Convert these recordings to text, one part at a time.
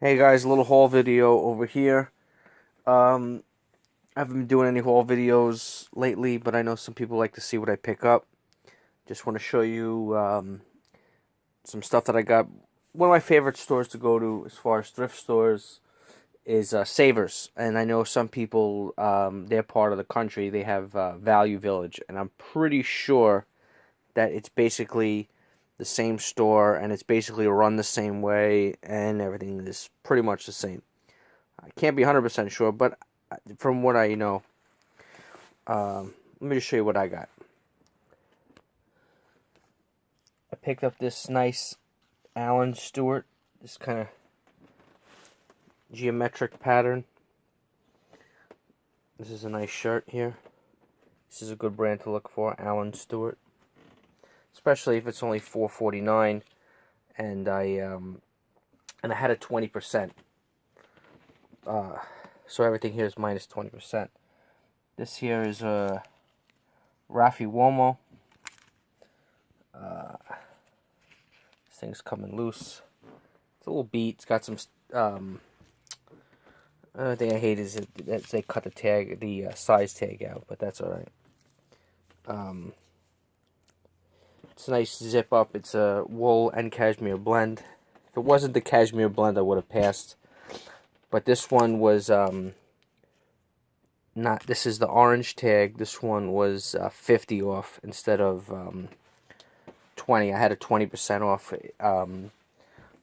Hey guys, a little haul video over here. I haven't been doing any haul videos lately, but I know some people like to see what I pick up. Just want to show you some stuff that I got. One of my favorite stores to go to as far as thrift stores is Savers. And I know some people, they're part of the country, they have Value Village. And I'm pretty sure that it's basically the same store and it's basically run the same way and everything is pretty much the same. I can't be 100% sure, but from what I know, let me just show you what I got. I picked up this nice Allen Stewart, this kind of geometric pattern. This is a nice shirt here. This is a good brand to look for, Allen Stewart. Especially if it's only $4.49, and I had a 20%. So everything here is minus 20%. This here is a Raffi Uomo. This thing's coming loose. It's a little beat. It's got some. The thing I hate is that they cut the tag, the size tag out, but that's all right. It's a nice zip up. It's a wool and cashmere blend. If it wasn't the cashmere blend, I would have passed. But this one was not. This is the orange tag. This one was 50 off instead of 20. I had a 20% off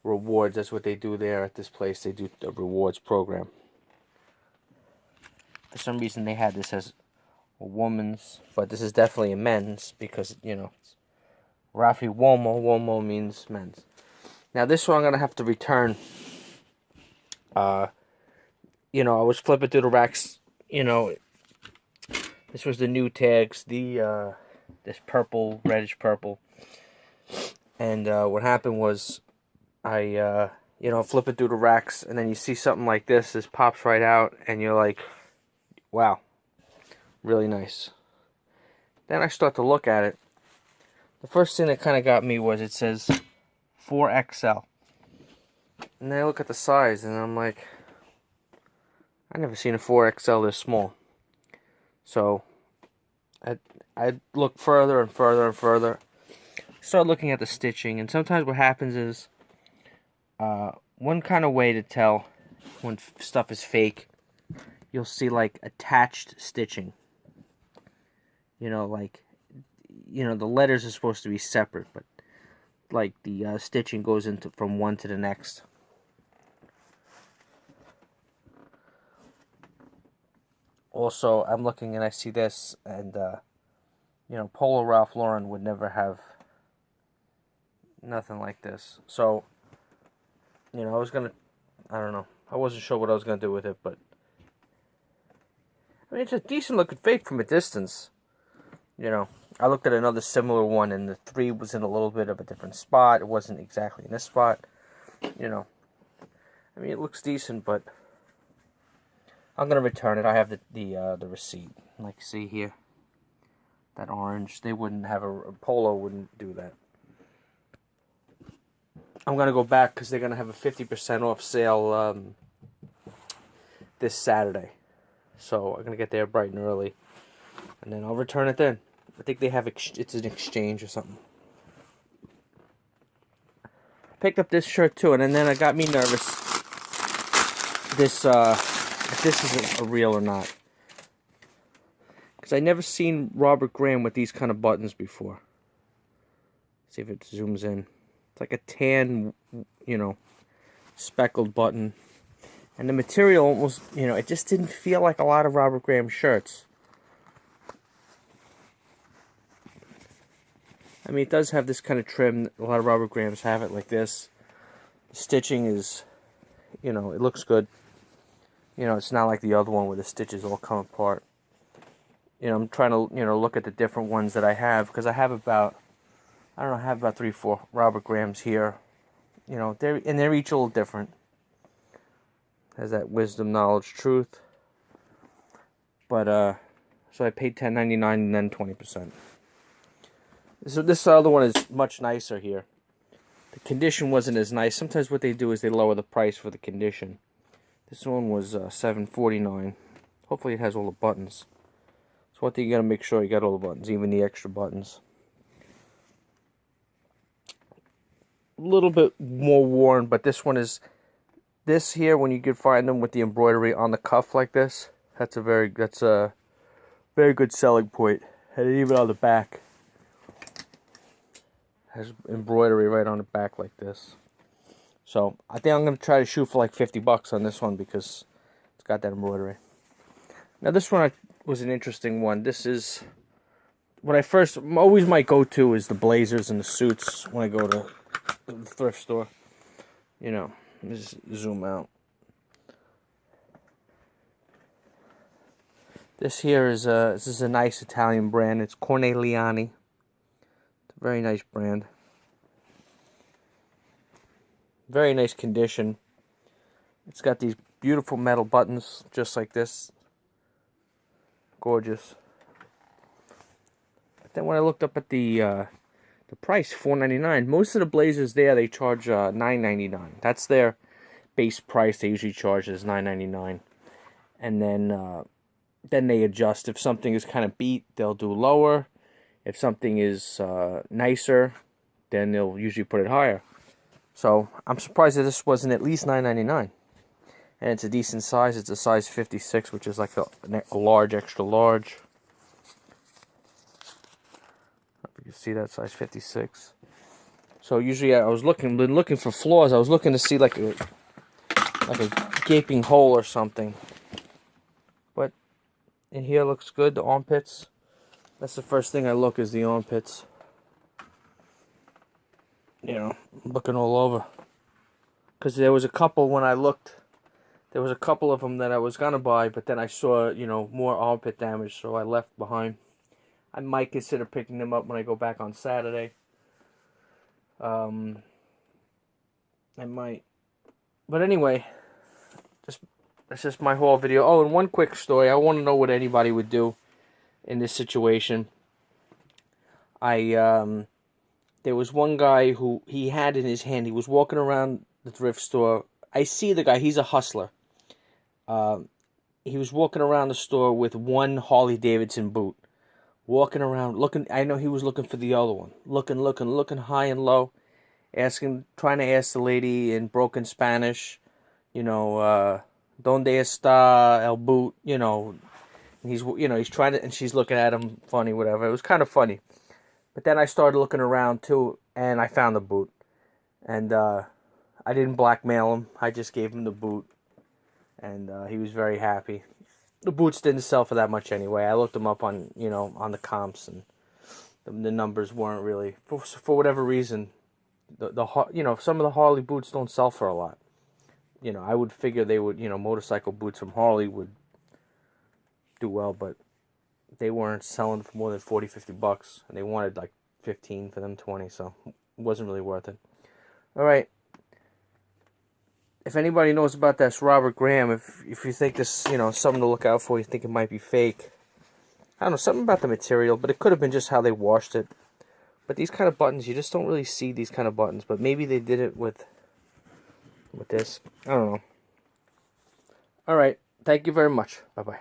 rewards. That's what they do there at this place. They do a rewards program. For some reason, they had this as a woman's, but this is definitely a men's because, you know, it's Raffi Uomo. Uomo means men's. Now, this one I'm going to have to return. You know, I was flipping through the racks. You know, this was the new tags, this purple, reddish purple. And what happened was I, you know, flipping through the racks, and then you see something like this pops right out, and you're like, wow, really nice. Then I start to look at it. The first thing that kind of got me was it says 4XL. And then I look at the size, and I'm like, I never seen a 4XL this small. So I look further and further and further. Start looking at the stitching, and sometimes what happens is one kind of way to tell when stuff is fake, you'll see like attached stitching. You know, like, you know, the letters are supposed to be separate, but like the stitching goes into from one to the next. Also, I'm looking and I see this, and you know, Polo Ralph Lauren would never have nothing like this. So, you know, I don't know, I wasn't sure what I was gonna do with it, but I mean, it's a decent looking fake from a distance. You know, I looked at another similar one, and the 3 was in a little bit of a different spot. It wasn't exactly in this spot. You know, I mean, it looks decent, but I'm gonna return it. I have the receipt. Like, see here, that orange. They wouldn't have a Polo wouldn't do that. I'm gonna go back because they're gonna have a 50% off sale this Saturday. So I'm gonna get there bright and early, and then I'll return it then. I think they have it's an exchange or something. Picked up this shirt too, and then it got me nervous. If this is a real or not, because I never seen Robert Graham with these kind of buttons before. See if it zooms in. It's like a tan, you know, speckled button, and the material almost, you know, it just didn't feel like a lot of Robert Graham shirts. I mean, it does have this kind of trim. A lot of Robert Grahams have it like this. The stitching is, you know, it looks good. You know, it's not like the other one where the stitches all come apart. You know, I'm trying to, you know, look at the different ones that I have, because I have about, I don't know, I have about 3 or 4 Robert Grahams here. You know, they're each a little different. Has that wisdom, knowledge, truth. But so I paid $10.99 and then 20%. So this other one is much nicer here. The condition wasn't as nice. Sometimes what they do is they lower the price for the condition. This one was $7.49. Hopefully it has all the buttons. So one thing you gotta make sure you got all the buttons, even the extra buttons. A little bit more worn, but this one is, this here, when you can find them with the embroidery on the cuff like this, that's a very good selling point. And even on the back, has embroidery right on the back like this. So I think I'm gonna try to shoot for like 50 bucks on this one because it's got that embroidery. Now this one was an interesting one. This is when I first, always my go-to is the blazers and the suits when I go to the thrift store. You know, just zoom out. This here is this is a nice Italian brand. It's Corneliani. It's a very nice brand. Very nice condition. It's got these beautiful metal buttons, just like this. Gorgeous. But then when I looked up at the price, $4.99. Most of the blazers there, they charge $9.99. That's their base price. They usually charge is $9.99, and then they adjust. If something is kind of beat, they'll do lower. If something is nicer, then they'll usually put it higher. So I'm surprised that this wasn't at least $9.99. And it's a decent size. It's a size 56, which is like a large, extra large. If you can see that, size 56. So usually I was looking for flaws. I was looking to see like a gaping hole or something. But in here looks good. The armpits. That's the first thing I look, is the armpits. You know, looking all over. Because there was a couple when I looked. There was a couple of them that I was gonna buy, but then I saw, you know, more armpit damage, so I left behind. I might consider picking them up when I go back on Saturday. I might. But anyway, that's just my haul video. Oh, and one quick story. I want to know what anybody would do in this situation. There was one guy who he had in his hand. He was walking around the thrift store. I see the guy. He's a hustler. He was walking around the store with one Harley Davidson boot. Walking around, looking. I know he was looking for the other one. Looking high and low. Trying to ask the lady in broken Spanish, you know, ¿Dónde está el boot? You know, and he's trying to, and she's looking at him funny, whatever. It was kind of funny. But then I started looking around too, and I found the boot. And I didn't blackmail him. I just gave him the boot. And he was very happy. The boots didn't sell for that much anyway. I looked them up on, you know, on the comps, and the numbers weren't really, for whatever reason, you know, some of the Harley boots don't sell for a lot. You know, I would figure they would, you know, motorcycle boots from Harley would do well, but they weren't selling for more than 40, 50 bucks, and they wanted like 15 for them, 20, so it wasn't really worth it. All right. If anybody knows about this Robert Graham, if you think this, you know, something to look out for, you think it might be fake. I don't know, something about the material, but it could have been just how they washed it. But these kind of buttons, you just don't really see these kind of buttons. But maybe they did it with this. I don't know. All right. Thank you very much. Bye-bye.